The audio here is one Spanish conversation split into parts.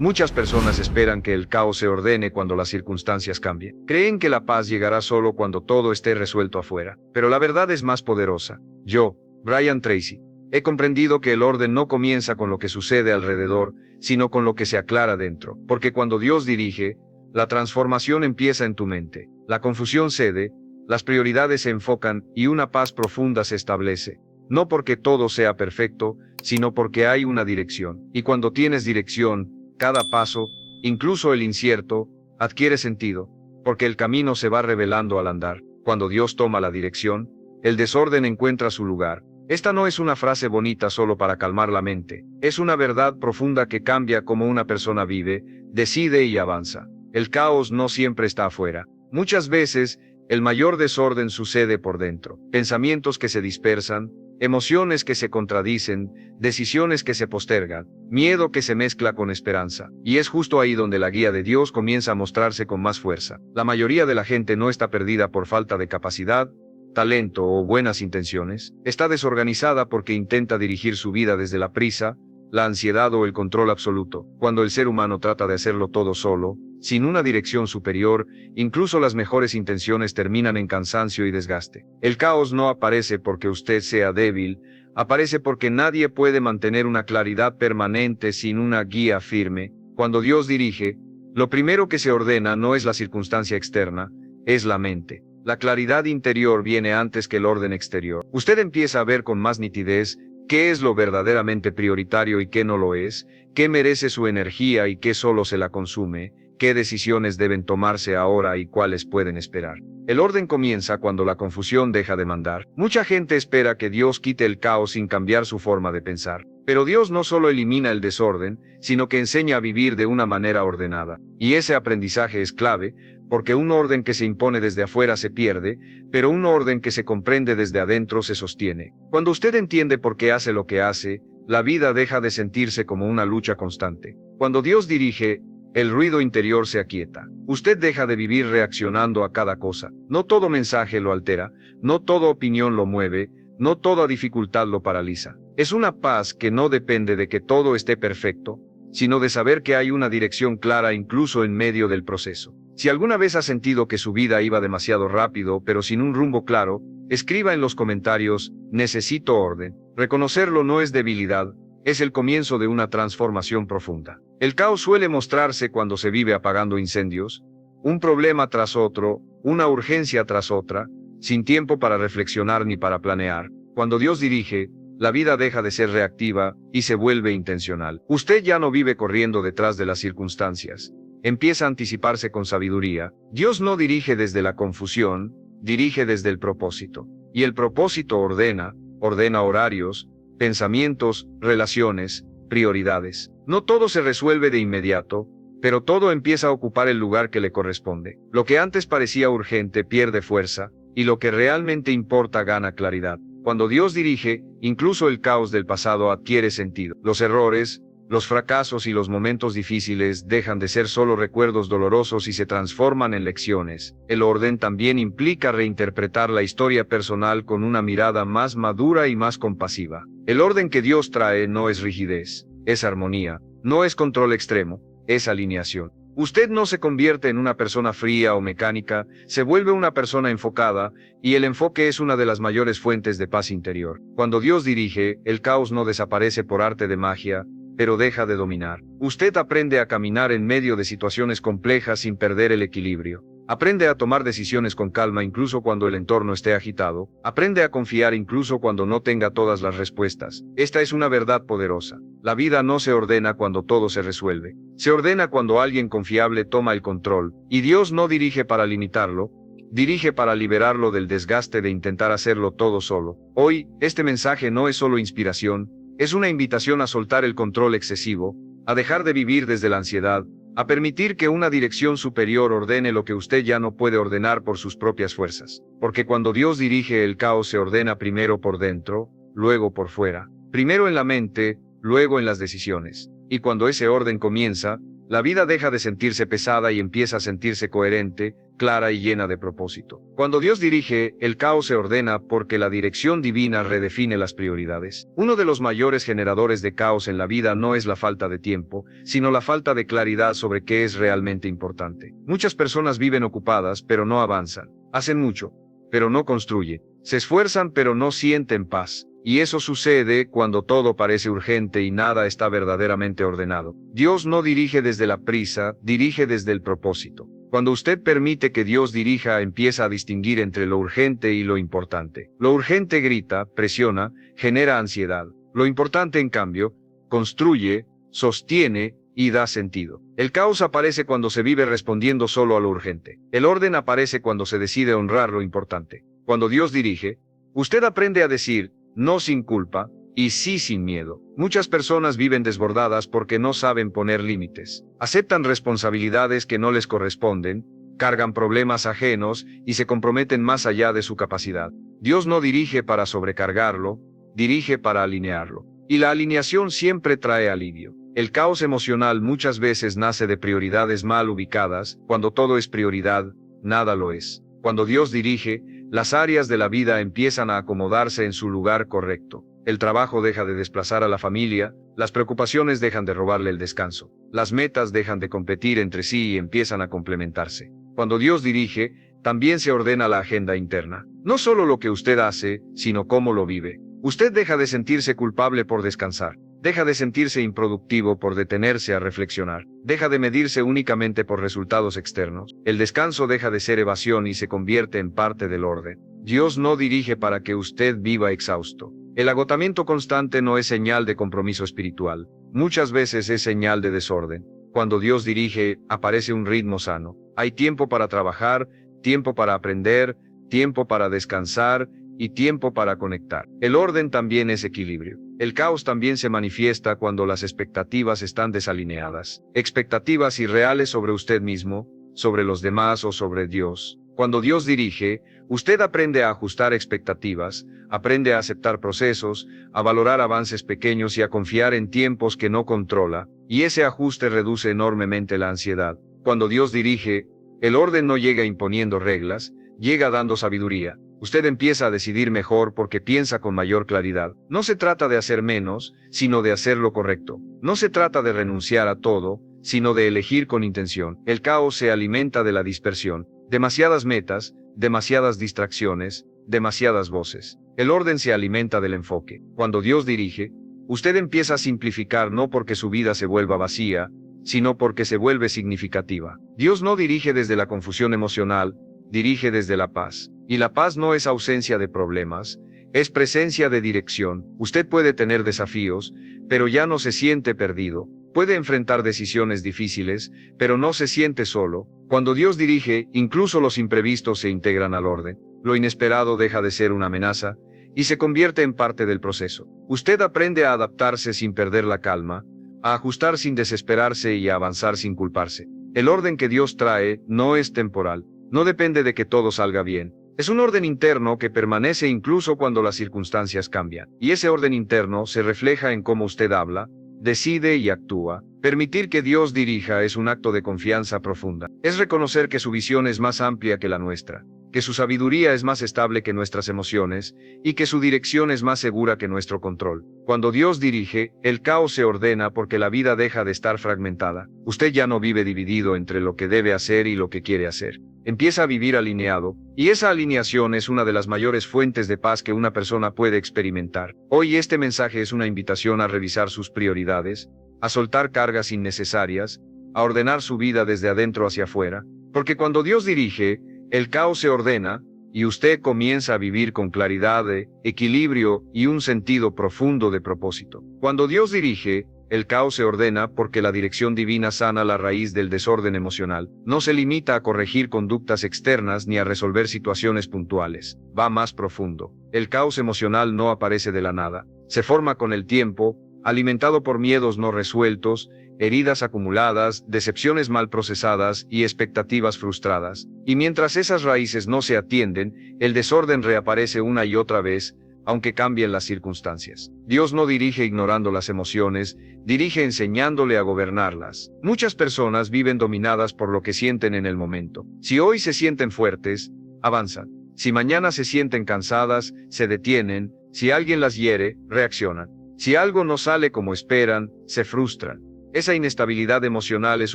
Muchas personas esperan que el caos se ordene cuando las circunstancias cambien. Creen que la paz llegará solo cuando todo esté resuelto afuera. Pero la verdad es más poderosa. Yo, Brian Tracy, he comprendido que el orden no comienza con lo que sucede alrededor, sino con lo que se aclara dentro. Porque cuando Dios dirige, la transformación empieza en tu mente. La confusión cede, las prioridades se enfocan y una paz profunda se establece. No porque todo sea perfecto, sino porque hay una dirección. Y cuando tienes dirección, cada paso, incluso el incierto, adquiere sentido, porque el camino se va revelando al andar. Cuando Dios toma la dirección, el desorden encuentra su lugar. Esta no es una frase bonita solo para calmar la mente, es una verdad profunda que cambia cómo una persona vive, decide y avanza. El caos no siempre está afuera. Muchas veces, el mayor desorden sucede por dentro. Pensamientos que se dispersan, emociones que se contradicen, decisiones que se postergan, miedo que se mezcla con esperanza. Y es justo ahí donde la guía de Dios comienza a mostrarse con más fuerza. La mayoría de la gente no está perdida por falta de capacidad, talento o buenas intenciones. Está desorganizada porque intenta dirigir su vida desde la prisa, la ansiedad o el control absoluto. Cuando el ser humano trata de hacerlo todo solo, sin una dirección superior, incluso las mejores intenciones terminan en cansancio y desgaste. El caos no aparece porque usted sea débil, aparece porque nadie puede mantener una claridad permanente sin una guía firme. Cuando Dios dirige, lo primero que se ordena no es la circunstancia externa, es la mente. La claridad interior viene antes que el orden exterior. Usted empieza a ver con más nitidez qué es lo verdaderamente prioritario y qué no lo es, qué merece su energía y qué solo se la consume, qué decisiones deben tomarse ahora y cuáles pueden esperar. El orden comienza cuando la confusión deja de mandar. Mucha gente espera que Dios quite el caos sin cambiar su forma de pensar. Pero Dios no solo elimina el desorden, sino que enseña a vivir de una manera ordenada. Y ese aprendizaje es clave, porque un orden que se impone desde afuera se pierde, pero un orden que se comprende desde adentro se sostiene. Cuando usted entiende por qué hace lo que hace, la vida deja de sentirse como una lucha constante. Cuando Dios dirige, el ruido interior se aquieta. Usted deja de vivir reaccionando a cada cosa. No todo mensaje lo altera, no toda opinión lo mueve, no toda dificultad lo paraliza. Es una paz que no depende de que todo esté perfecto, sino de saber que hay una dirección clara incluso en medio del proceso. Si alguna vez ha sentido que su vida iba demasiado rápido pero sin un rumbo claro, escriba en los comentarios, necesito orden. Reconocerlo no es debilidad, es el comienzo de una transformación profunda. El caos suele mostrarse cuando se vive apagando incendios, un problema tras otro, una urgencia tras otra, sin tiempo para reflexionar ni para planear. Cuando Dios dirige, la vida deja de ser reactiva y se vuelve intencional. Usted ya no vive corriendo detrás de las circunstancias. Empieza a anticiparse con sabiduría. Dios no dirige desde la confusión, dirige desde el propósito. Y el propósito ordena horarios, pensamientos, relaciones, prioridades. No todo se resuelve de inmediato, pero todo empieza a ocupar el lugar que le corresponde. Lo que antes parecía urgente pierde fuerza, y lo que realmente importa gana claridad. Cuando Dios dirige, incluso el caos del pasado adquiere sentido. Los errores, los fracasos y los momentos difíciles dejan de ser solo recuerdos dolorosos y se transforman en lecciones. El orden también implica reinterpretar la historia personal con una mirada más madura y más compasiva. El orden que Dios trae no es rigidez, es armonía, no es control extremo, es alineación. Usted no se convierte en una persona fría o mecánica, se vuelve una persona enfocada, y el enfoque es una de las mayores fuentes de paz interior. Cuando Dios dirige, el caos no desaparece por arte de magia, pero deja de dominar. Usted aprende a caminar en medio de situaciones complejas sin perder el equilibrio. Aprende a tomar decisiones con calma incluso cuando el entorno esté agitado. Aprende a confiar incluso cuando no tenga todas las respuestas. Esta es una verdad poderosa. La vida no se ordena cuando todo se resuelve. Se ordena cuando alguien confiable toma el control. Y Dios no dirige para limitarlo, dirige para liberarlo del desgaste de intentar hacerlo todo solo. Hoy, este mensaje no es solo inspiración, es una invitación a soltar el control excesivo, a dejar de vivir desde la ansiedad, a permitir que una dirección superior ordene lo que usted ya no puede ordenar por sus propias fuerzas. Porque cuando Dios dirige, el caos se ordena primero por dentro, luego por fuera. Primero en la mente, luego en las decisiones. Y cuando ese orden comienza, la vida deja de sentirse pesada y empieza a sentirse coherente, clara y llena de propósito. Cuando Dios dirige, el caos se ordena porque la dirección divina redefine las prioridades. Uno de los mayores generadores de caos en la vida no es la falta de tiempo, sino la falta de claridad sobre qué es realmente importante. Muchas personas viven ocupadas, pero no avanzan. Hacen mucho, pero no construyen. Se esfuerzan, pero no sienten paz. Y eso sucede cuando todo parece urgente y nada está verdaderamente ordenado. Dios no dirige desde la prisa, dirige desde el propósito. Cuando usted permite que Dios dirija, empieza a distinguir entre lo urgente y lo importante. Lo urgente grita, presiona, genera ansiedad. Lo importante, en cambio, construye, sostiene y da sentido. El caos aparece cuando se vive respondiendo solo a lo urgente. El orden aparece cuando se decide honrar lo importante. Cuando Dios dirige, usted aprende a decir no sin culpa y sí sin miedo. Muchas personas viven desbordadas porque no saben poner límites. Aceptan responsabilidades que no les corresponden, cargan problemas ajenos y se comprometen más allá de su capacidad. Dios no dirige para sobrecargarlo, dirige para alinearlo. Y la alineación siempre trae alivio. El caos emocional muchas veces nace de prioridades mal ubicadas. Cuando todo es prioridad, nada lo es. Cuando Dios dirige, las áreas de la vida empiezan a acomodarse en su lugar correcto. El trabajo deja de desplazar a la familia, las preocupaciones dejan de robarle el descanso, las metas dejan de competir entre sí y empiezan a complementarse. Cuando Dios dirige, también se ordena la agenda interna. No solo lo que usted hace, sino cómo lo vive. Usted deja de sentirse culpable por descansar. Deja de sentirse improductivo por detenerse a reflexionar. Deja de medirse únicamente por resultados externos. El descanso deja de ser evasión y se convierte en parte del orden. Dios no dirige para que usted viva exhausto. El agotamiento constante no es señal de compromiso espiritual. Muchas veces es señal de desorden. Cuando Dios dirige, aparece un ritmo sano. Hay tiempo para trabajar, tiempo para aprender, tiempo para descansar y tiempo para conectar. El orden también es equilibrio. El caos también se manifiesta cuando las expectativas están desalineadas. Expectativas irreales sobre usted mismo, sobre los demás o sobre Dios. Cuando Dios dirige, usted aprende a ajustar expectativas, aprende a aceptar procesos, a valorar avances pequeños y a confiar en tiempos que no controla, y ese ajuste reduce enormemente la ansiedad. Cuando Dios dirige, el orden no llega imponiendo reglas, llega dando sabiduría. Usted empieza a decidir mejor porque piensa con mayor claridad. No se trata de hacer menos, sino de hacer lo correcto. No se trata de renunciar a todo, sino de elegir con intención. El caos se alimenta de la dispersión. Demasiadas metas, demasiadas distracciones, demasiadas voces. El orden se alimenta del enfoque. Cuando Dios dirige, usted empieza a simplificar no porque su vida se vuelva vacía, sino porque se vuelve significativa. Dios no dirige desde la confusión emocional, dirige desde la paz. Y la paz no es ausencia de problemas, es presencia de dirección. Usted puede tener desafíos, pero ya no se siente perdido. Puede enfrentar decisiones difíciles, pero no se siente solo. Cuando Dios dirige, incluso los imprevistos se integran al orden. Lo inesperado deja de ser una amenaza y se convierte en parte del proceso. Usted aprende a adaptarse sin perder la calma, a ajustar sin desesperarse y a avanzar sin culparse. El orden que Dios trae no es temporal, no depende de que todo salga bien. Es un orden interno que permanece incluso cuando las circunstancias cambian. Y ese orden interno se refleja en cómo usted habla, decide y actúa. Permitir que Dios dirija es un acto de confianza profunda. Es reconocer que su visión es más amplia que la nuestra, que su sabiduría es más estable que nuestras emociones, y que su dirección es más segura que nuestro control. Cuando Dios dirige, el caos se ordena porque la vida deja de estar fragmentada. Usted ya no vive dividido entre lo que debe hacer y lo que quiere hacer. Empieza a vivir alineado, y esa alineación es una de las mayores fuentes de paz que una persona puede experimentar. Hoy este mensaje es una invitación a revisar sus prioridades, a soltar cargas innecesarias, a ordenar su vida desde adentro hacia afuera, porque cuando Dios dirige, el caos se ordena, y usted comienza a vivir con claridad, equilibrio y un sentido profundo de propósito. Cuando Dios dirige, el caos se ordena porque la dirección divina sana la raíz del desorden emocional. No se limita a corregir conductas externas ni a resolver situaciones puntuales. Va más profundo. El caos emocional no aparece de la nada. Se forma con el tiempo, alimentado por miedos no resueltos, heridas acumuladas, decepciones mal procesadas y expectativas frustradas. Y mientras esas raíces no se atienden, el desorden reaparece una y otra vez, aunque cambien las circunstancias. Dios no dirige ignorando las emociones, dirige enseñándole a gobernarlas. Muchas personas viven dominadas por lo que sienten en el momento. Si hoy se sienten fuertes, avanzan. Si mañana se sienten cansadas, se detienen. Si alguien las hiere, reaccionan. Si algo no sale como esperan, se frustran. Esa inestabilidad emocional es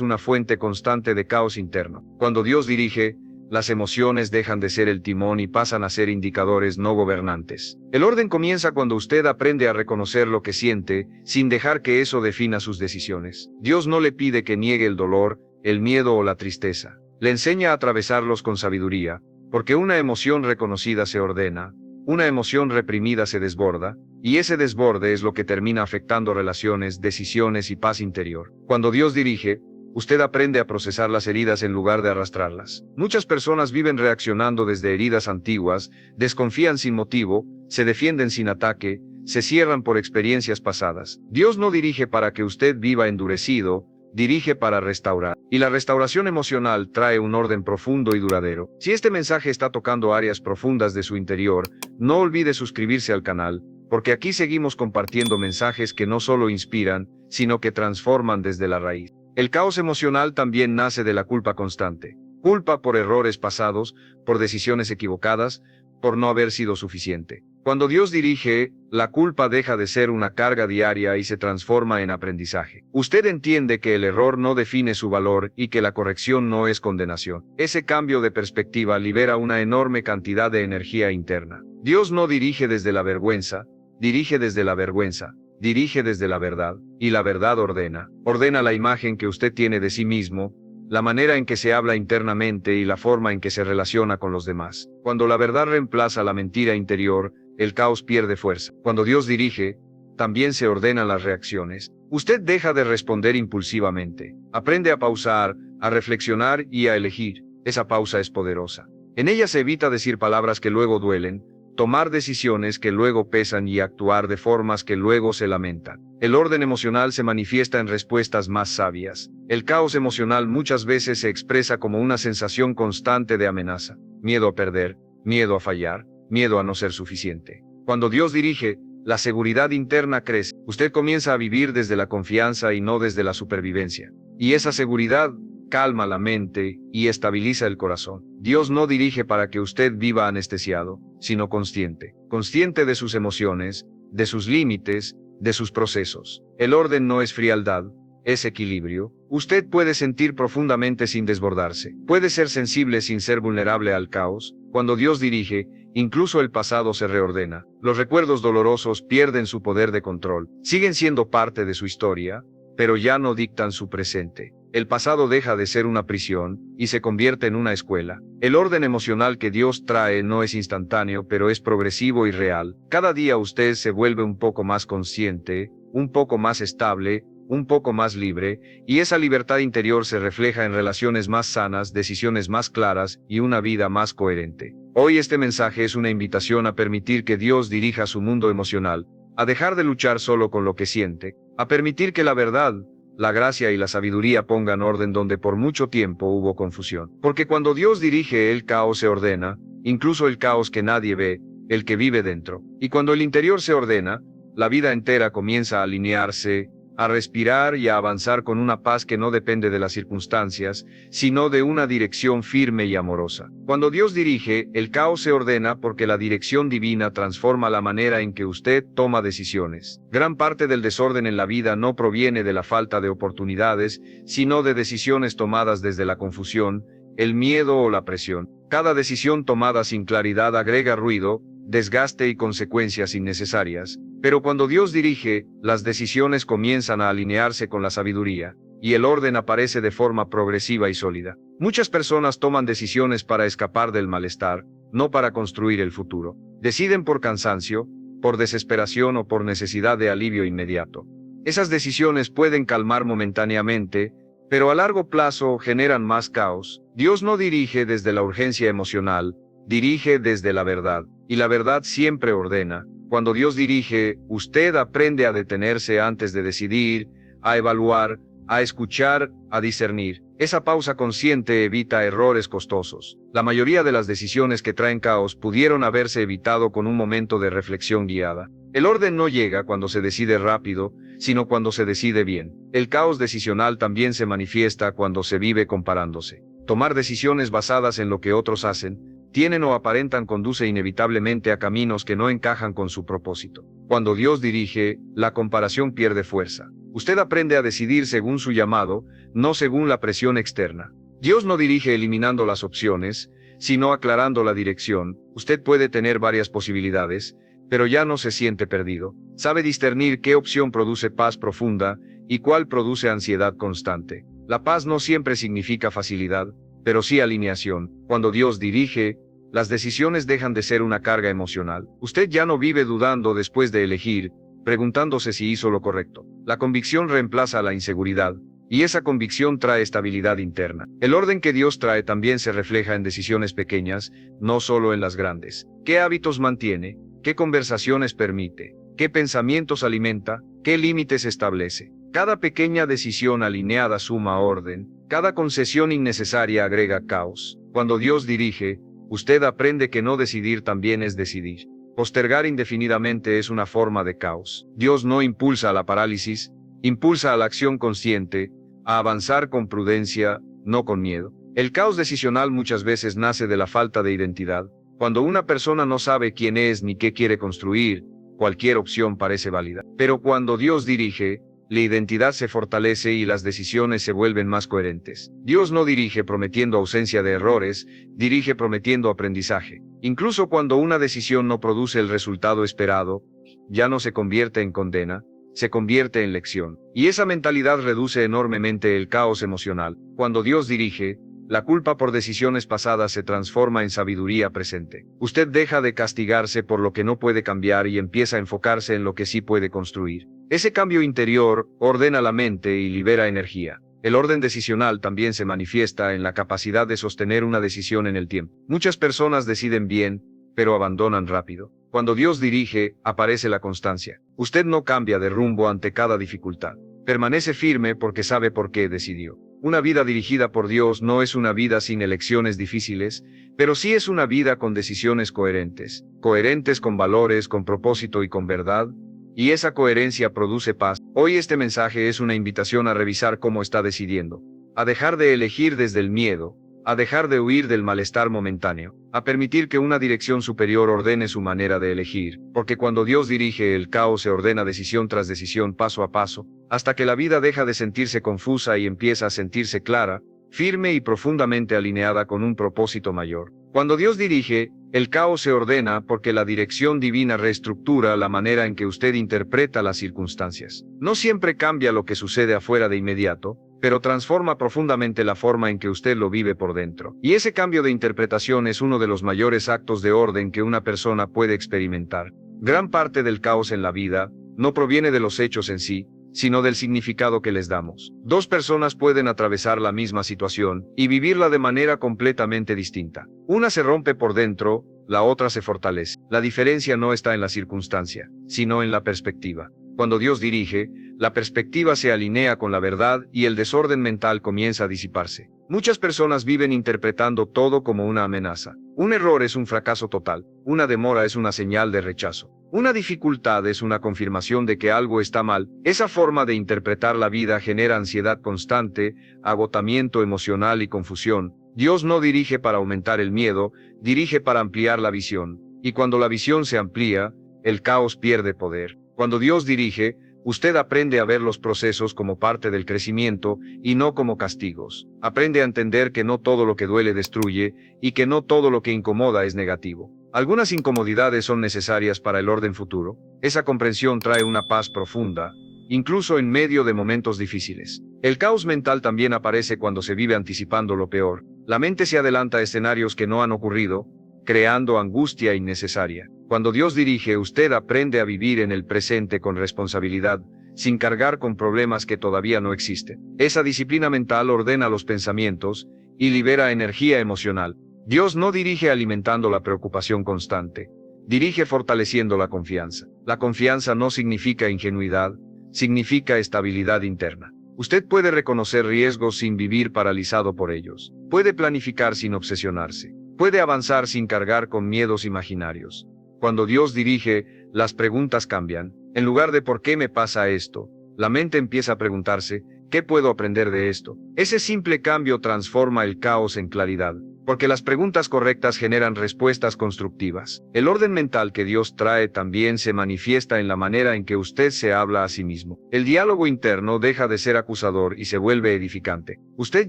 una fuente constante de caos interno. Cuando Dios dirige, las emociones dejan de ser el timón y pasan a ser indicadores no gobernantes. El orden comienza cuando usted aprende a reconocer lo que siente, sin dejar que eso defina sus decisiones. Dios no le pide que niegue el dolor, el miedo o la tristeza. Le enseña a atravesarlos con sabiduría, porque una emoción reconocida se ordena, una emoción reprimida se desborda, y ese desborde es lo que termina afectando relaciones, decisiones y paz interior. Cuando Dios dirige, usted aprende a procesar las heridas en lugar de arrastrarlas. Muchas personas viven reaccionando desde heridas antiguas, desconfían sin motivo, se defienden sin ataque, se cierran por experiencias pasadas. Dios no dirige para que usted viva endurecido, dirige para restaurar. Y la restauración emocional trae un orden profundo y duradero. Si este mensaje está tocando áreas profundas de su interior, no olvide suscribirse al canal, porque aquí seguimos compartiendo mensajes que no solo inspiran, sino que transforman desde la raíz. El caos emocional también nace de la culpa constante. Culpa por errores pasados, por decisiones equivocadas, por no haber sido suficiente. Cuando Dios dirige, la culpa deja de ser una carga diaria y se transforma en aprendizaje. Usted entiende que el error no define su valor y que la corrección no es condenación. Ese cambio de perspectiva libera una enorme cantidad de energía interna. Dios no dirige desde la vergüenza, dirige desde la vergüenza. Dirige desde la verdad, y la verdad ordena. Ordena la imagen que usted tiene de sí mismo, la manera en que se habla internamente y la forma en que se relaciona con los demás. Cuando la verdad reemplaza la mentira interior, el caos pierde fuerza. Cuando Dios dirige, también se ordenan las reacciones. Usted deja de responder impulsivamente. Aprende a pausar, a reflexionar y a elegir. Esa pausa es poderosa. En ella se evita decir palabras que luego duelen, tomar decisiones que luego pesan y actuar de formas que luego se lamentan. El orden emocional se manifiesta en respuestas más sabias. El caos emocional muchas veces se expresa como una sensación constante de amenaza, miedo a perder, miedo a fallar, miedo a no ser suficiente. Cuando Dios dirige, la seguridad interna crece. Usted comienza a vivir desde la confianza y no desde la supervivencia. Y esa seguridad calma la mente y estabiliza el corazón. Dios no dirige para que usted viva anestesiado, sino consciente. Consciente de sus emociones, de sus límites, de sus procesos. El orden no es frialdad, es equilibrio. Usted puede sentir profundamente sin desbordarse. Puede ser sensible sin ser vulnerable al caos. Cuando Dios dirige, incluso el pasado se reordena. Los recuerdos dolorosos pierden su poder de control. Siguen siendo parte de su historia, pero ya no dictan su presente. El pasado deja de ser una prisión y se convierte en una escuela. El orden emocional que Dios trae no es instantáneo, pero es progresivo y real. Cada día usted se vuelve un poco más consciente, un poco más estable, un poco más libre, y esa libertad interior se refleja en relaciones más sanas, decisiones más claras y una vida más coherente. Hoy este mensaje es una invitación a permitir que Dios dirija su mundo emocional, a dejar de luchar solo con lo que siente, a permitir que la verdad, la gracia y la sabiduría pongan orden donde por mucho tiempo hubo confusión. Porque cuando Dios dirige, el caos se ordena, incluso el caos que nadie ve, el que vive dentro. Y cuando el interior se ordena, la vida entera comienza a alinearse, a respirar y a avanzar con una paz que no depende de las circunstancias, sino de una dirección firme y amorosa. Cuando Dios dirige, el caos se ordena porque la dirección divina transforma la manera en que usted toma decisiones. Gran parte del desorden en la vida no proviene de la falta de oportunidades, sino de decisiones tomadas desde la confusión, el miedo o la presión. Cada decisión tomada sin claridad agrega ruido, desgaste y consecuencias innecesarias. Pero cuando Dios dirige, las decisiones comienzan a alinearse con la sabiduría, y el orden aparece de forma progresiva y sólida. Muchas personas toman decisiones para escapar del malestar, no para construir el futuro. Deciden por cansancio, por desesperación o por necesidad de alivio inmediato. Esas decisiones pueden calmar momentáneamente, pero a largo plazo generan más caos. Dios no dirige desde la urgencia emocional, dirige desde la verdad, y la verdad siempre ordena. Cuando Dios dirige, usted aprende a detenerse antes de decidir, a evaluar, a escuchar, a discernir. Esa pausa consciente evita errores costosos. La mayoría de las decisiones que traen caos pudieron haberse evitado con un momento de reflexión guiada. El orden no llega cuando se decide rápido, sino cuando se decide bien. El caos decisional también se manifiesta cuando se vive comparándose. Tomar decisiones basadas en lo que otros hacen, tienen o aparentan conduce inevitablemente a caminos que no encajan con su propósito. Cuando Dios dirige, la comparación pierde fuerza. Usted aprende a decidir según su llamado, no según la presión externa. Dios no dirige eliminando las opciones, sino aclarando la dirección. Usted puede tener varias posibilidades, pero ya no se siente perdido. Sabe discernir qué opción produce paz profunda y cuál produce ansiedad constante. La paz no siempre significa facilidad, pero sí alineación. Cuando Dios dirige, las decisiones dejan de ser una carga emocional. Usted ya no vive dudando después de elegir, preguntándose si hizo lo correcto. La convicción reemplaza la inseguridad, y esa convicción trae estabilidad interna. El orden que Dios trae también se refleja en decisiones pequeñas, no solo en las grandes. ¿Qué hábitos mantiene? ¿Qué conversaciones permite? ¿Qué pensamientos alimenta? ¿Qué límites establece? Cada pequeña decisión alineada suma orden, cada concesión innecesaria agrega caos. Cuando Dios dirige, usted aprende que no decidir también es decidir. Postergar indefinidamente es una forma de caos. Dios no impulsa a la parálisis, impulsa a la acción consciente, a avanzar con prudencia, no con miedo. El caos decisional muchas veces nace de la falta de identidad. Cuando una persona no sabe quién es ni qué quiere construir, cualquier opción parece válida. Pero cuando Dios dirige, la identidad se fortalece y las decisiones se vuelven más coherentes. Dios no dirige prometiendo ausencia de errores, dirige prometiendo aprendizaje. Incluso cuando una decisión no produce el resultado esperado, ya no se convierte en condena, se convierte en lección. Y esa mentalidad reduce enormemente el caos emocional. Cuando Dios dirige, la culpa por decisiones pasadas se transforma en sabiduría presente. Usted deja de castigarse por lo que no puede cambiar y empieza a enfocarse en lo que sí puede construir. Ese cambio interior ordena la mente y libera energía. El orden decisional también se manifiesta en la capacidad de sostener una decisión en el tiempo. Muchas personas deciden bien, pero abandonan rápido. Cuando Dios dirige, aparece la constancia. Usted no cambia de rumbo ante cada dificultad. Permanece firme porque sabe por qué decidió. Una vida dirigida por Dios no es una vida sin elecciones difíciles, pero sí es una vida con decisiones coherentes. Coherentes con valores, con propósito y con verdad. Y esa coherencia produce paz. Hoy este mensaje es una invitación a revisar cómo está decidiendo. A dejar de elegir desde el miedo. A dejar de huir del malestar momentáneo, a permitir que una dirección superior ordene su manera de elegir, porque cuando Dios dirige el caos se ordena decisión tras decisión paso a paso, hasta que la vida deja de sentirse confusa y empieza a sentirse clara, firme y profundamente alineada con un propósito mayor. Cuando Dios dirige, el caos se ordena porque la dirección divina reestructura la manera en que usted interpreta las circunstancias. No siempre cambia lo que sucede afuera de inmediato, pero transforma profundamente la forma en que usted lo vive por dentro. Y ese cambio de interpretación es uno de los mayores actos de orden que una persona puede experimentar. Gran parte del caos en la vida no proviene de los hechos en sí, sino del significado que les damos. Dos personas pueden atravesar la misma situación y vivirla de manera completamente distinta. Una se rompe por dentro, la otra se fortalece. La diferencia no está en la circunstancia, sino en la perspectiva. Cuando Dios dirige, la perspectiva se alinea con la verdad y el desorden mental comienza a disiparse. Muchas personas viven interpretando todo como una amenaza. Un error es un fracaso total, una demora es una señal de rechazo. Una dificultad es una confirmación de que algo está mal. Esa forma de interpretar la vida genera ansiedad constante, agotamiento emocional y confusión. Dios no dirige para aumentar el miedo, dirige para ampliar la visión. Y cuando la visión se amplía, el caos pierde poder. Cuando Dios dirige, usted aprende a ver los procesos como parte del crecimiento y no como castigos. Aprende a entender que no todo lo que duele destruye y que no todo lo que incomoda es negativo. Algunas incomodidades son necesarias para el orden futuro. Esa comprensión trae una paz profunda, incluso en medio de momentos difíciles. El caos mental también aparece cuando se vive anticipando lo peor. La mente se adelanta a escenarios que no han ocurrido, creando angustia innecesaria. Cuando Dios dirige, usted aprende a vivir en el presente con responsabilidad, sin cargar con problemas que todavía no existen. Esa disciplina mental ordena los pensamientos y libera energía emocional. Dios no dirige alimentando la preocupación constante, dirige fortaleciendo la confianza. La confianza no significa ingenuidad, significa estabilidad interna. Usted puede reconocer riesgos sin vivir paralizado por ellos. Puede planificar sin obsesionarse. Puede avanzar sin cargar con miedos imaginarios. Cuando Dios dirige, las preguntas cambian. En lugar de ¿por qué me pasa esto?, la mente empieza a preguntarse, ¿qué puedo aprender de esto? Ese simple cambio transforma el caos en claridad, porque las preguntas correctas generan respuestas constructivas. El orden mental que Dios trae también se manifiesta en la manera en que usted se habla a sí mismo. El diálogo interno deja de ser acusador y se vuelve edificante. Usted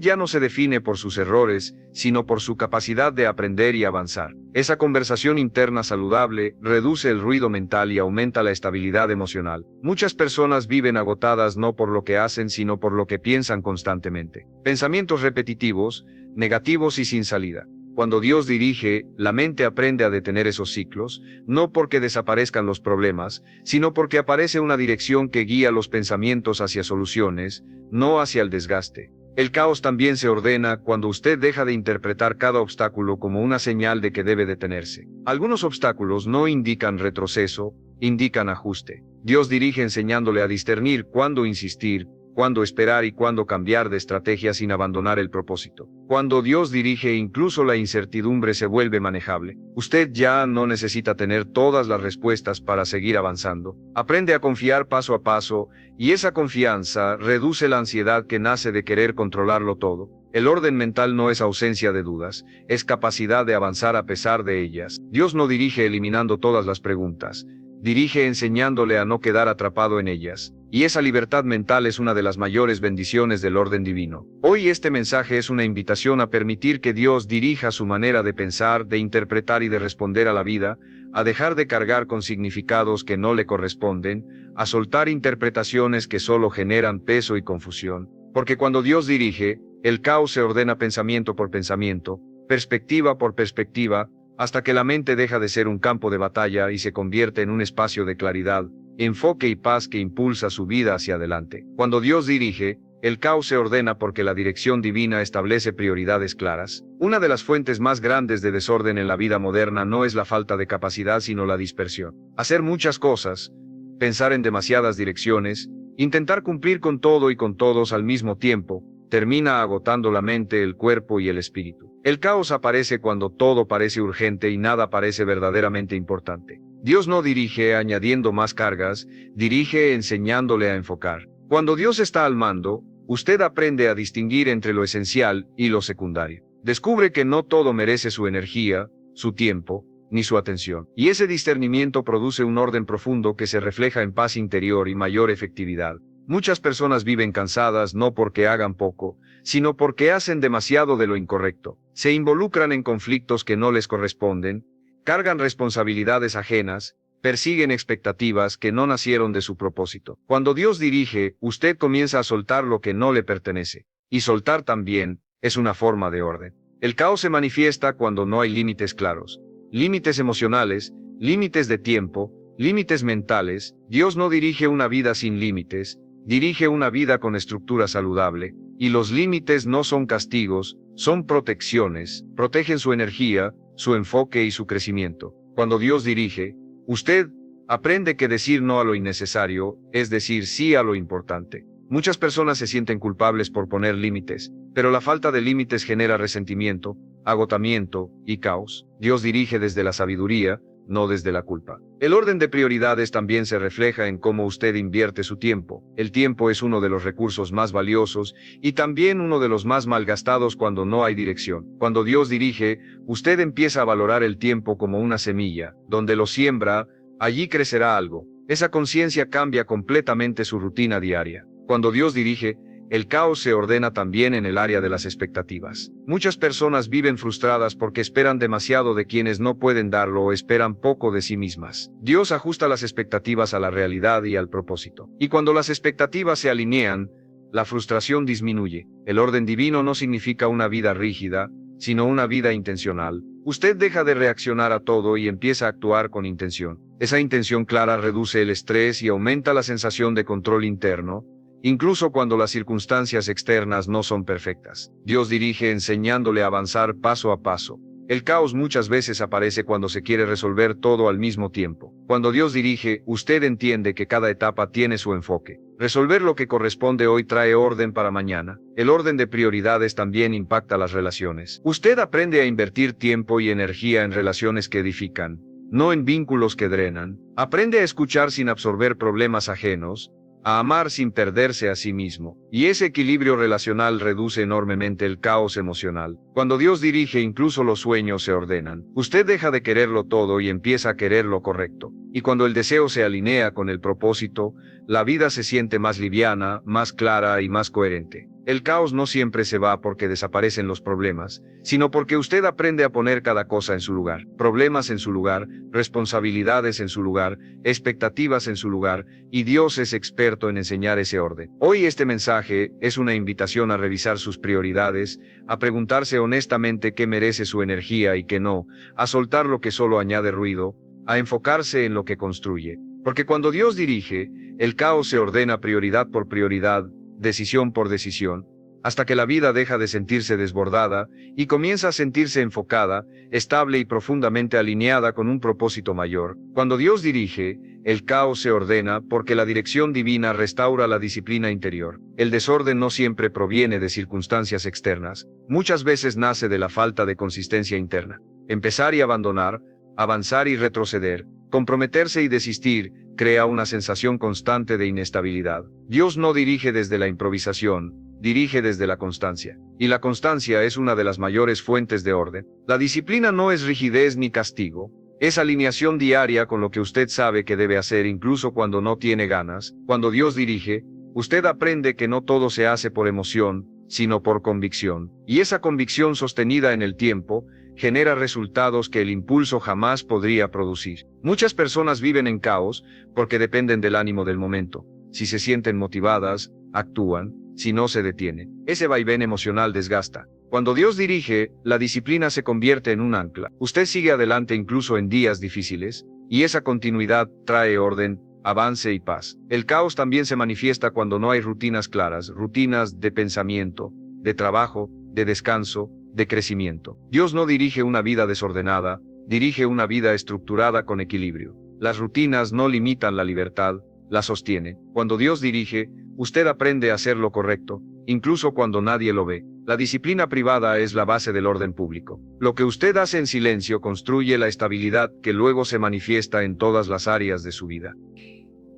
ya no se define por sus errores, sino por su capacidad de aprender y avanzar. Esa conversación interna saludable reduce el ruido mental y aumenta la estabilidad emocional. Muchas personas viven agotadas no por lo que hacen, sino por lo que piensan constantemente. Pensamientos repetitivos, negativos y sin salida. Cuando Dios dirige, la mente aprende a detener esos ciclos, no porque desaparezcan los problemas, sino porque aparece una dirección que guía los pensamientos hacia soluciones, no hacia el desgaste. El caos también se ordena cuando usted deja de interpretar cada obstáculo como una señal de que debe detenerse. Algunos obstáculos no indican retroceso, indican ajuste. Dios dirige enseñándole a discernir cuándo insistir, cuándo esperar y cuándo cambiar de estrategia sin abandonar el propósito. Cuando Dios dirige, incluso la incertidumbre se vuelve manejable. Usted ya no necesita tener todas las respuestas para seguir avanzando. Aprende a confiar paso a paso, y esa confianza reduce la ansiedad que nace de querer controlarlo todo. El orden mental no es ausencia de dudas, es capacidad de avanzar a pesar de ellas. Dios no dirige eliminando todas las preguntas, dirige enseñándole a no quedar atrapado en ellas. Y esa libertad mental es una de las mayores bendiciones del orden divino. Hoy este mensaje es una invitación a permitir que Dios dirija su manera de pensar, de interpretar y de responder a la vida, a dejar de cargar con significados que no le corresponden, a soltar interpretaciones que solo generan peso y confusión. Porque cuando Dios dirige, el caos se ordena pensamiento por pensamiento, perspectiva por perspectiva, hasta que la mente deja de ser un campo de batalla y se convierte en un espacio de claridad, enfoque y paz que impulsa su vida hacia adelante. Cuando Dios dirige, el caos se ordena porque la dirección divina establece prioridades claras. Una de las fuentes más grandes de desorden en la vida moderna no es la falta de capacidad, sino la dispersión. Hacer muchas cosas, pensar en demasiadas direcciones, intentar cumplir con todo y con todos al mismo tiempo, termina agotando la mente, el cuerpo y el espíritu. El caos aparece cuando todo parece urgente y nada parece verdaderamente importante. Dios no dirige añadiendo más cargas, dirige enseñándole a enfocar. Cuando Dios está al mando, usted aprende a distinguir entre lo esencial y lo secundario. Descubre que no todo merece su energía, su tiempo, ni su atención. Y ese discernimiento produce un orden profundo que se refleja en paz interior y mayor efectividad. Muchas personas viven cansadas no porque hagan poco, sino porque hacen demasiado de lo incorrecto. Se involucran en conflictos que no les corresponden, cargan responsabilidades ajenas, persiguen expectativas que no nacieron de su propósito. Cuando Dios dirige, usted comienza a soltar lo que no le pertenece. Y soltar también es una forma de orden. El caos se manifiesta cuando no hay límites claros. Límites emocionales, límites de tiempo, límites mentales. Dios no dirige una vida sin límites, dirige una vida con estructura saludable. Y los límites no son castigos, son protecciones, protegen su energía, su enfoque y su crecimiento. Cuando Dios dirige, usted aprende que decir no a lo innecesario es decir sí a lo importante. Muchas personas se sienten culpables por poner límites, pero la falta de límites genera resentimiento, agotamiento y caos. Dios dirige desde la sabiduría, no desde la culpa. El orden de prioridades también se refleja en cómo usted invierte su tiempo. El tiempo es uno de los recursos más valiosos y también uno de los más malgastados cuando no hay dirección. Cuando Dios dirige, usted empieza a valorar el tiempo como una semilla. Donde lo siembra, allí crecerá algo. Esa conciencia cambia completamente su rutina diaria. Cuando Dios dirige, el caos se ordena también en el área de las expectativas. Muchas personas viven frustradas porque esperan demasiado de quienes no pueden darlo o esperan poco de sí mismas. Dios ajusta las expectativas a la realidad y al propósito. Y cuando las expectativas se alinean, la frustración disminuye. El orden divino no significa una vida rígida, sino una vida intencional. Usted deja de reaccionar a todo y empieza a actuar con intención. Esa intención clara reduce el estrés y aumenta la sensación de control interno, incluso cuando las circunstancias externas no son perfectas. Dios dirige enseñándole a avanzar paso a paso. El caos muchas veces aparece cuando se quiere resolver todo al mismo tiempo. Cuando Dios dirige, usted entiende que cada etapa tiene su enfoque. Resolver lo que corresponde hoy trae orden para mañana. El orden de prioridades también impacta las relaciones. Usted aprende a invertir tiempo y energía en relaciones que edifican, no en vínculos que drenan. Aprende a escuchar sin absorber problemas ajenos, a amar sin perderse a sí mismo. Y ese equilibrio relacional reduce enormemente el caos emocional. Cuando Dios dirige, incluso los sueños se ordenan. Usted deja de quererlo todo y empieza a querer lo correcto. Y cuando el deseo se alinea con el propósito, la vida se siente más liviana, más clara y más coherente. El caos no siempre se va porque desaparecen los problemas, sino porque usted aprende a poner cada cosa en su lugar. Problemas en su lugar, responsabilidades en su lugar, expectativas en su lugar, y Dios es experto en enseñar ese orden. Hoy este mensaje es una invitación a revisar sus prioridades, a preguntarse honestamente qué merece su energía y qué no, a soltar lo que solo añade ruido, a enfocarse en lo que construye. Porque cuando Dios dirige, el caos se ordena prioridad por prioridad, decisión por decisión, hasta que la vida deja de sentirse desbordada y comienza a sentirse enfocada, estable y profundamente alineada con un propósito mayor. Cuando Dios dirige, el caos se ordena porque la dirección divina restaura la disciplina interior. El desorden no siempre proviene de circunstancias externas, muchas veces nace de la falta de consistencia interna. Empezar y abandonar, avanzar y retroceder, comprometerse y desistir, crea una sensación constante de inestabilidad. Dios no dirige desde la improvisación, dirige desde la constancia. Y la constancia es una de las mayores fuentes de orden. La disciplina no es rigidez ni castigo, es alineación diaria con lo que usted sabe que debe hacer incluso cuando no tiene ganas. Cuando Dios dirige, usted aprende que no todo se hace por emoción, sino por convicción. Y esa convicción sostenida en el tiempo, genera resultados que el impulso jamás podría producir. Muchas personas viven en caos porque dependen del ánimo del momento. Si se sienten motivadas, actúan, si no se detienen. Ese vaivén emocional desgasta. Cuando Dios dirige, la disciplina se convierte en un ancla. Usted sigue adelante incluso en días difíciles, y esa continuidad trae orden, avance y paz. El caos también se manifiesta cuando no hay rutinas claras, rutinas de pensamiento, de trabajo, de descanso, de crecimiento. Dios no dirige una vida desordenada, dirige una vida estructurada con equilibrio. Las rutinas no limitan la libertad, la sostienen. Cuando Dios dirige, usted aprende a hacer lo correcto, incluso cuando nadie lo ve. La disciplina privada es la base del orden público. Lo que usted hace en silencio construye la estabilidad que luego se manifiesta en todas las áreas de su vida.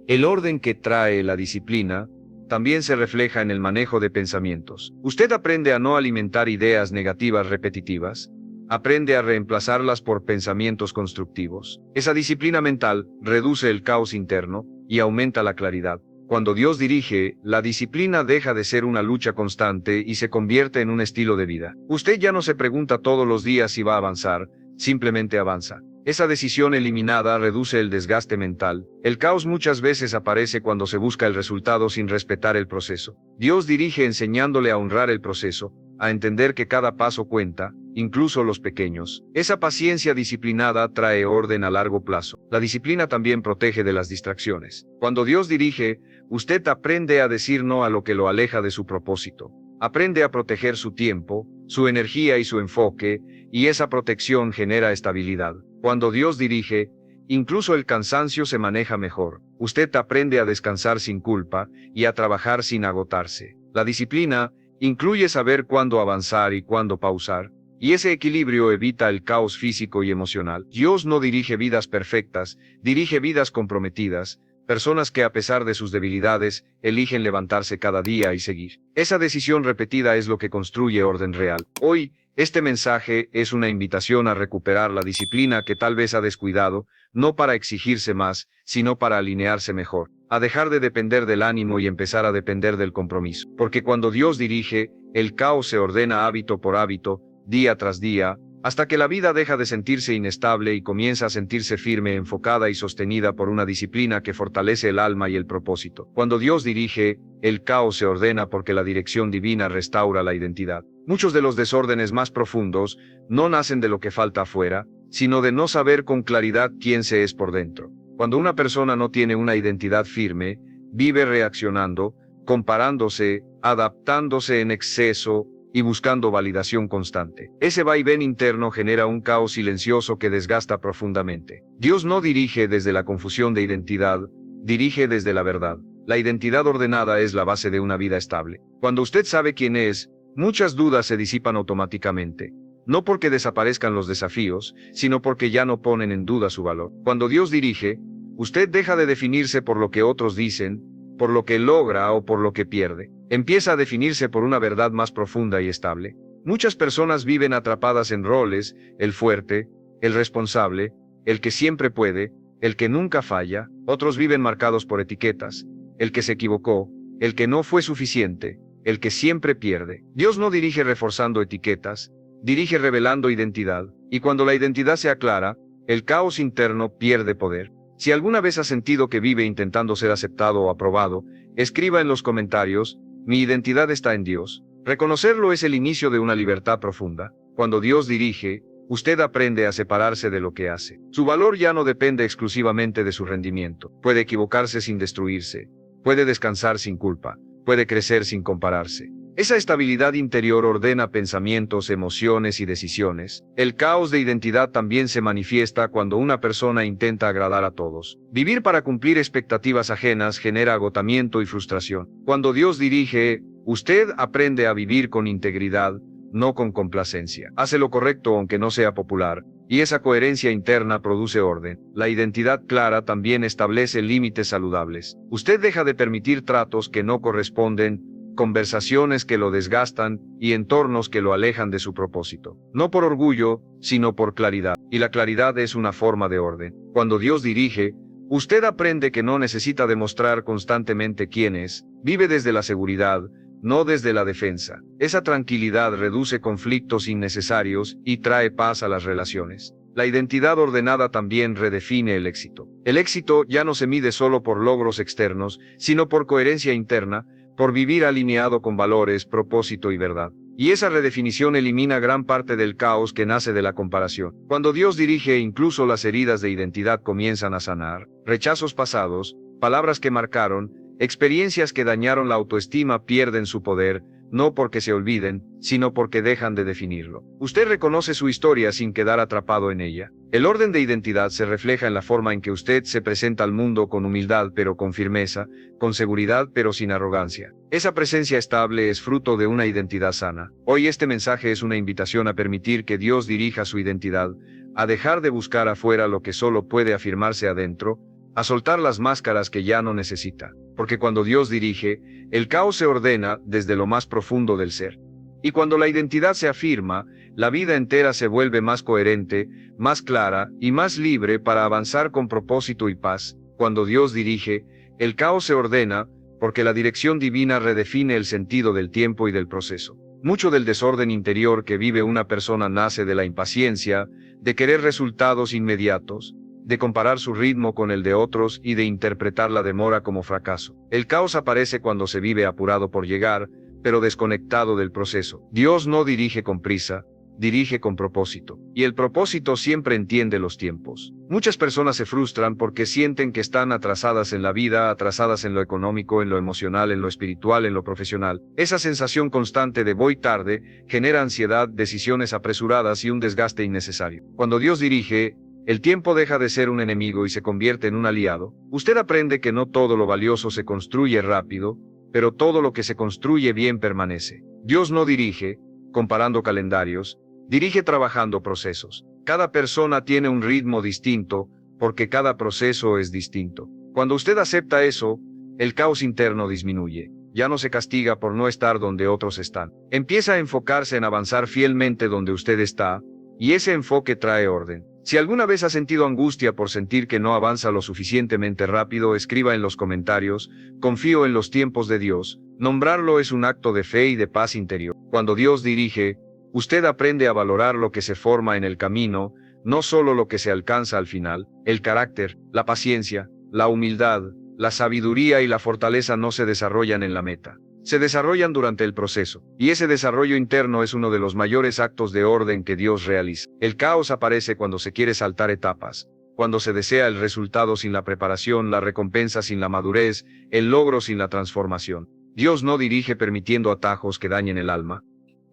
El orden que trae la disciplina también se refleja en el manejo de pensamientos. Usted aprende a no alimentar ideas negativas repetitivas, aprende a reemplazarlas por pensamientos constructivos. Esa disciplina mental reduce el caos interno y aumenta la claridad. Cuando Dios dirige, la disciplina deja de ser una lucha constante y se convierte en un estilo de vida. Usted ya no se pregunta todos los días si va a avanzar, simplemente avanza. Esa decisión eliminada reduce el desgaste mental. El caos muchas veces aparece cuando se busca el resultado sin respetar el proceso. Dios dirige enseñándole a honrar el proceso, a entender que cada paso cuenta, incluso los pequeños. Esa paciencia disciplinada trae orden a largo plazo. La disciplina también protege de las distracciones. Cuando Dios dirige, usted aprende a decir no a lo que lo aleja de su propósito. Aprende a proteger su tiempo, su energía y su enfoque, y esa protección genera estabilidad. Cuando Dios dirige, incluso el cansancio se maneja mejor. Usted aprende a descansar sin culpa y a trabajar sin agotarse. La disciplina incluye saber cuándo avanzar y cuándo pausar, y ese equilibrio evita el caos físico y emocional. Dios no dirige vidas perfectas, dirige vidas comprometidas, personas que a pesar de sus debilidades, eligen levantarse cada día y seguir. Esa decisión repetida es lo que construye orden real. Hoy, este mensaje es una invitación a recuperar la disciplina que tal vez ha descuidado, no para exigirse más, sino para alinearse mejor, a dejar de depender del ánimo y empezar a depender del compromiso. Porque cuando Dios dirige, el caos se ordena hábito por hábito, día tras día, hasta que la vida deja de sentirse inestable y comienza a sentirse firme, enfocada y sostenida por una disciplina que fortalece el alma y el propósito. Cuando Dios dirige, el caos se ordena porque la dirección divina restaura la identidad. Muchos de los desórdenes más profundos no nacen de lo que falta afuera, sino de no saber con claridad quién se es por dentro. Cuando una persona no tiene una identidad firme, vive reaccionando, comparándose, adaptándose en exceso, y buscando validación constante. Ese vaivén interno genera un caos silencioso que desgasta profundamente. Dios no dirige desde la confusión de identidad, dirige desde la verdad. La identidad ordenada es la base de una vida estable. Cuando usted sabe quién es, muchas dudas se disipan automáticamente. No porque desaparezcan los desafíos, sino porque ya no ponen en duda su valor. Cuando Dios dirige, usted deja de definirse por lo que otros dicen, por lo que logra o por lo que pierde. Empieza a definirse por una verdad más profunda y estable. Muchas personas viven atrapadas en roles: el fuerte, el responsable, el que siempre puede, el que nunca falla. Otros viven marcados por etiquetas: el que se equivocó, el que no fue suficiente, el que siempre pierde. Dios no dirige reforzando etiquetas, dirige revelando identidad, y cuando la identidad se aclara, el caos interno pierde poder. Si alguna vez ha sentido que vive intentando ser aceptado o aprobado, escriba en los comentarios: mi identidad está en Dios. Reconocerlo es el inicio de una libertad profunda. Cuando Dios dirige, usted aprende a separarse de lo que hace. Su valor ya no depende exclusivamente de su rendimiento. Puede equivocarse sin destruirse, puede descansar sin culpa, puede crecer sin compararse. Esa estabilidad interior ordena pensamientos, emociones y decisiones. El caos de identidad también se manifiesta cuando una persona intenta agradar a todos. Vivir para cumplir expectativas ajenas genera agotamiento y frustración. Cuando Dios dirige, usted aprende a vivir con integridad, no con complacencia. Hace lo correcto aunque no sea popular, y esa coherencia interna produce orden. La identidad clara también establece límites saludables. Usted deja de permitir tratos que no corresponden, conversaciones que lo desgastan y entornos que lo alejan de su propósito. No por orgullo, sino por claridad. Y la claridad es una forma de orden. Cuando Dios dirige, usted aprende que no necesita demostrar constantemente quién es. Vive desde la seguridad, no desde la defensa. Esa tranquilidad reduce conflictos innecesarios y trae paz a las relaciones. La identidad ordenada también redefine el éxito. El éxito ya no se mide solo por logros externos, sino por coherencia interna, por vivir alineado con valores, propósito y verdad. Y esa redefinición elimina gran parte del caos que nace de la comparación. Cuando Dios dirige, incluso las heridas de identidad comienzan a sanar. Rechazos pasados, palabras que marcaron, experiencias que dañaron la autoestima pierden su poder, no porque se olviden, sino porque dejan de definirlo. Usted reconoce su historia sin quedar atrapado en ella. El orden de identidad se refleja en la forma en que usted se presenta al mundo, con humildad pero con firmeza, con seguridad pero sin arrogancia. Esa presencia estable es fruto de una identidad sana. Hoy este mensaje es una invitación a permitir que Dios dirija su identidad, a dejar de buscar afuera lo que solo puede afirmarse adentro, a soltar las máscaras que ya no necesita. Porque cuando Dios dirige, el caos se ordena desde lo más profundo del ser. Y cuando la identidad se afirma, la vida entera se vuelve más coherente, más clara y más libre para avanzar con propósito y paz. Cuando Dios dirige, el caos se ordena, porque la dirección divina redefine el sentido del tiempo y del proceso. Mucho del desorden interior que vive una persona nace de la impaciencia, de querer resultados inmediatos, de comparar su ritmo con el de otros y de interpretar la demora como fracaso. El caos aparece cuando se vive apurado por llegar, pero desconectado del proceso. Dios no dirige con prisa, dirige con propósito. Y el propósito siempre entiende los tiempos. Muchas personas se frustran porque sienten que están atrasadas en la vida, atrasadas en lo económico, en lo emocional, en lo espiritual, en lo profesional. Esa sensación constante de voy tarde genera ansiedad, decisiones apresuradas y un desgaste innecesario. Cuando Dios dirige, el tiempo deja de ser un enemigo y se convierte en un aliado. Usted aprende que no todo lo valioso se construye rápido, pero todo lo que se construye bien permanece. Dios no dirige comparando calendarios, dirige trabajando procesos. Cada persona tiene un ritmo distinto, porque cada proceso es distinto. Cuando usted acepta eso, el caos interno disminuye. Ya no se castiga por no estar donde otros están. Empieza a enfocarse en avanzar fielmente donde usted está, y ese enfoque trae orden. Si alguna vez ha sentido angustia por sentir que no avanza lo suficientemente rápido, escriba en los comentarios: confío en los tiempos de Dios. Nombrarlo es un acto de fe y de paz interior. Cuando Dios dirige, usted aprende a valorar lo que se forma en el camino, no solo lo que se alcanza al final. El carácter, la paciencia, la humildad, la sabiduría y la fortaleza no se desarrollan en la meta. Se desarrollan durante el proceso, y ese desarrollo interno es uno de los mayores actos de orden que Dios realiza. El caos aparece cuando se quiere saltar etapas, cuando se desea el resultado sin la preparación, la recompensa sin la madurez, el logro sin la transformación. Dios no dirige permitiendo atajos que dañen el alma.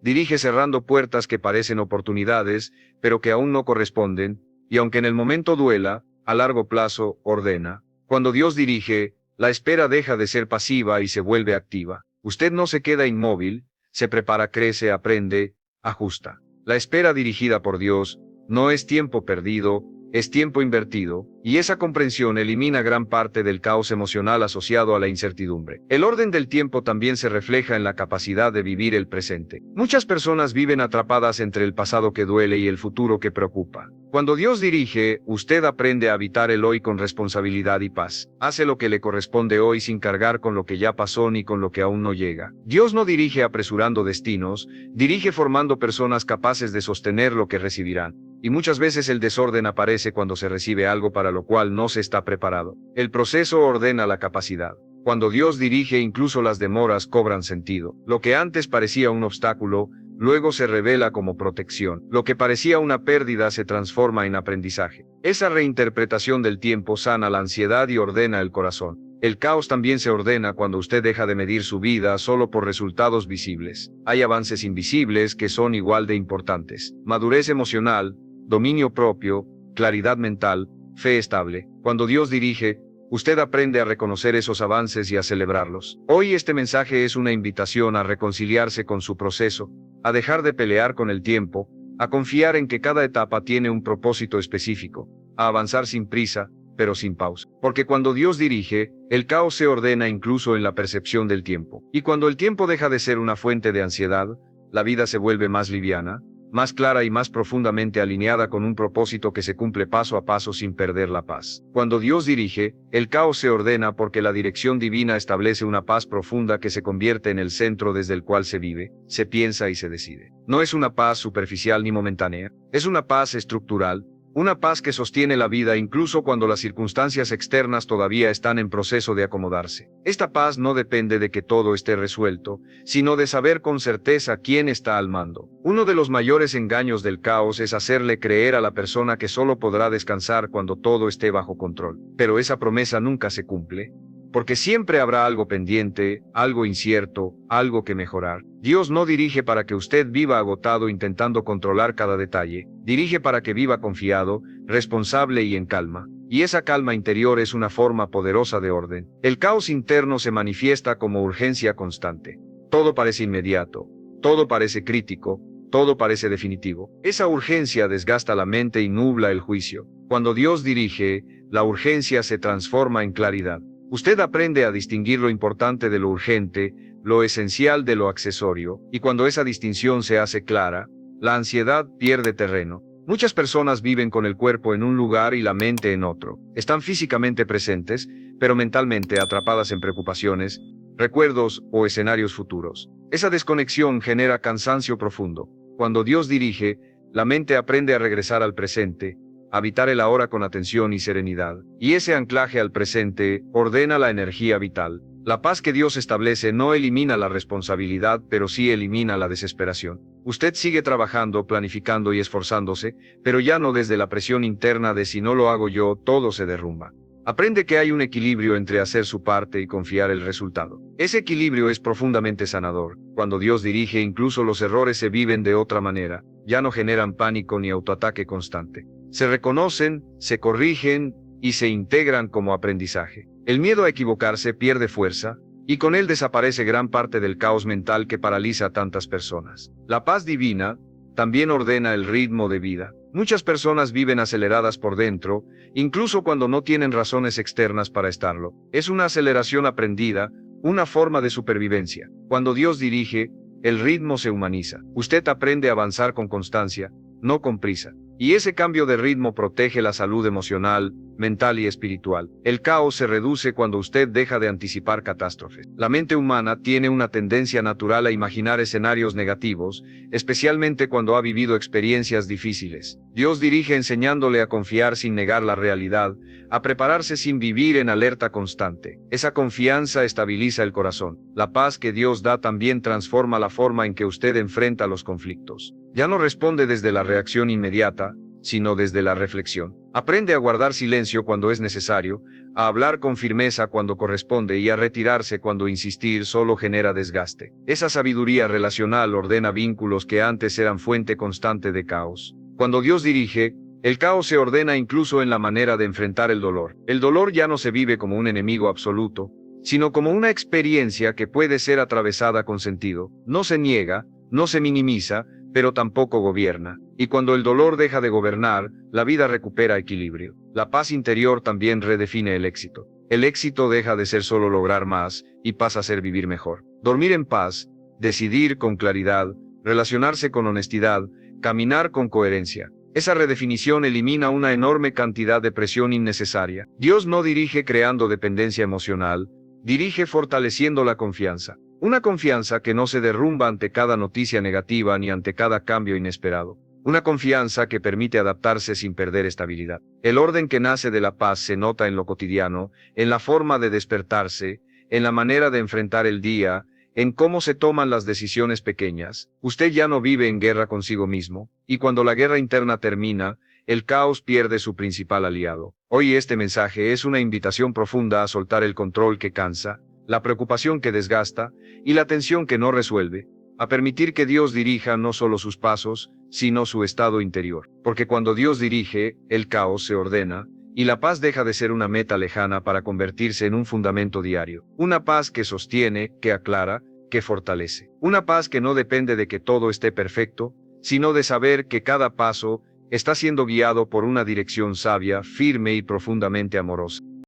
dirige cerrando puertas que parecen oportunidades, pero que aún no corresponden, y aunque en el momento duela, a largo plazo, ordena. Cuando Dios dirige, la espera deja de ser pasiva y se vuelve activa. Usted no se queda inmóvil, se prepara, crece, aprende, ajusta. La espera dirigida por Dios no es tiempo perdido, es tiempo invertido, y esa comprensión elimina gran parte del caos emocional asociado a la incertidumbre. El orden del tiempo también se refleja en la capacidad de vivir el presente. Muchas personas viven atrapadas entre el pasado que duele y el futuro que preocupa. Cuando Dios dirige, usted aprende a habitar el hoy con responsabilidad y paz. Hace lo que le corresponde hoy sin cargar con lo que ya pasó ni con lo que aún no llega. Dios no dirige apresurando destinos, dirige formando personas capaces de sostener lo que recibirán. Y muchas veces el desorden aparece cuando se recibe algo para lo cual no se está preparado. El proceso ordena la capacidad. Cuando Dios dirige, incluso las demoras cobran sentido. Lo que antes parecía un obstáculo, luego se revela como protección. Lo que parecía una pérdida se transforma en aprendizaje. Esa reinterpretación del tiempo sana la ansiedad y ordena el corazón. El caos también se ordena cuando usted deja de medir su vida solo por resultados visibles. Hay avances invisibles que son igual de importantes. Madurez emocional, dominio propio, claridad mental, fe estable. Cuando Dios dirige, usted aprende a reconocer esos avances y a celebrarlos. Hoy este mensaje es una invitación a reconciliarse con su proceso, a dejar de pelear con el tiempo, a confiar en que cada etapa tiene un propósito específico, a avanzar sin prisa, pero sin pausa. Porque cuando Dios dirige, el caos se ordena incluso en la percepción del tiempo. Y cuando el tiempo deja de ser una fuente de ansiedad, la vida se vuelve más liviana, más clara y más profundamente alineada con un propósito que se cumple paso a paso sin perder la paz. Cuando Dios dirige, el caos se ordena porque la dirección divina establece una paz profunda que se convierte en el centro desde el cual se vive, se piensa y se decide. No es una paz superficial ni momentánea, es una paz estructural, una paz que sostiene la vida incluso cuando las circunstancias externas todavía están en proceso de acomodarse. Esta paz no depende de que todo esté resuelto, sino de saber con certeza quién está al mando. Uno de los mayores engaños del caos es hacerle creer a la persona que solo podrá descansar cuando todo esté bajo control. Pero esa promesa nunca se cumple, porque siempre habrá algo pendiente, algo incierto, algo que mejorar. Dios no dirige para que usted viva agotado intentando controlar cada detalle, dirige para que viva confiado, responsable y en calma. Y esa calma interior es una forma poderosa de orden. El caos interno se manifiesta como urgencia constante. Todo parece inmediato, todo parece crítico, todo parece definitivo. Esa urgencia desgasta la mente y nubla el juicio. Cuando Dios dirige, la urgencia se transforma en claridad. Usted aprende a distinguir lo importante de lo urgente, lo esencial de lo accesorio, y cuando esa distinción se hace clara, la ansiedad pierde terreno. Muchas personas viven con el cuerpo en un lugar y la mente en otro. Están físicamente presentes, pero mentalmente atrapadas en preocupaciones, recuerdos o escenarios futuros. Esa desconexión genera cansancio profundo. Cuando Dios dirige, la mente aprende a regresar al presente, habitar el ahora con atención y serenidad, y ese anclaje al presente ordena la energía vital. La paz que Dios establece no elimina la responsabilidad, pero sí elimina la desesperación. Usted sigue trabajando, planificando y esforzándose, pero ya no desde la presión interna de si no lo hago yo, todo se derrumba. Aprende que hay un equilibrio entre hacer su parte y confiar el resultado. Ese equilibrio es profundamente sanador. Cuando Dios dirige, incluso los errores se viven de otra manera, ya no generan pánico ni autoataque constante. Se reconocen, se corrigen y se integran como aprendizaje. El miedo a equivocarse pierde fuerza, y con él desaparece gran parte del caos mental que paraliza a tantas personas. La paz divina también ordena el ritmo de vida. Muchas personas viven aceleradas por dentro, incluso cuando no tienen razones externas para estarlo. Es una aceleración aprendida, una forma de supervivencia. Cuando Dios dirige, el ritmo se humaniza. Usted aprende a avanzar con constancia, no con prisa. Y ese cambio de ritmo protege la salud emocional, mental y espiritual. El caos se reduce cuando usted deja de anticipar catástrofes. La mente humana tiene una tendencia natural a imaginar escenarios negativos, especialmente cuando ha vivido experiencias difíciles. Dios dirige enseñándole a confiar sin negar la realidad, a prepararse sin vivir en alerta constante. Esa confianza estabiliza el corazón. La paz que Dios da también transforma la forma en que usted enfrenta los conflictos. Ya no responde desde la reacción inmediata, sino desde la reflexión. Aprende a guardar silencio cuando es necesario, a hablar con firmeza cuando corresponde y a retirarse cuando insistir solo genera desgaste. Esa sabiduría relacional ordena vínculos que antes eran fuente constante de caos. Cuando Dios dirige, el caos se ordena incluso en la manera de enfrentar el dolor. El dolor ya no se vive como un enemigo absoluto, sino como una experiencia que puede ser atravesada con sentido. No se niega, no se minimiza, pero tampoco gobierna. Y cuando el dolor deja de gobernar, la vida recupera equilibrio. La paz interior también redefine el éxito. El éxito deja de ser solo lograr más y pasa a ser vivir mejor. Dormir en paz, decidir con claridad, relacionarse con honestidad, caminar con coherencia. Esa redefinición elimina una enorme cantidad de presión innecesaria. Dios no dirige creando dependencia emocional, dirige fortaleciendo la confianza. Una confianza que no se derrumba ante cada noticia negativa ni ante cada cambio inesperado. Una confianza que permite adaptarse sin perder estabilidad. El orden que nace de la paz se nota en lo cotidiano, en la forma de despertarse, en la manera de enfrentar el día, en cómo se toman las decisiones pequeñas. Usted ya no vive en guerra consigo mismo, y cuando la guerra interna termina, el caos pierde su principal aliado. Hoy este mensaje es una invitación profunda a soltar el control que cansa, la preocupación que desgasta, y la tensión que no resuelve, a permitir que Dios dirija no solo sus pasos, sino su estado interior. Porque cuando Dios dirige, el caos se ordena, y la paz deja de ser una meta lejana para convertirse en un fundamento diario. Una paz que sostiene, que aclara, que fortalece. Una paz que no depende de que todo esté perfecto, sino de saber que cada paso está siendo guiado por una dirección sabia, firme y profundamente amorosa.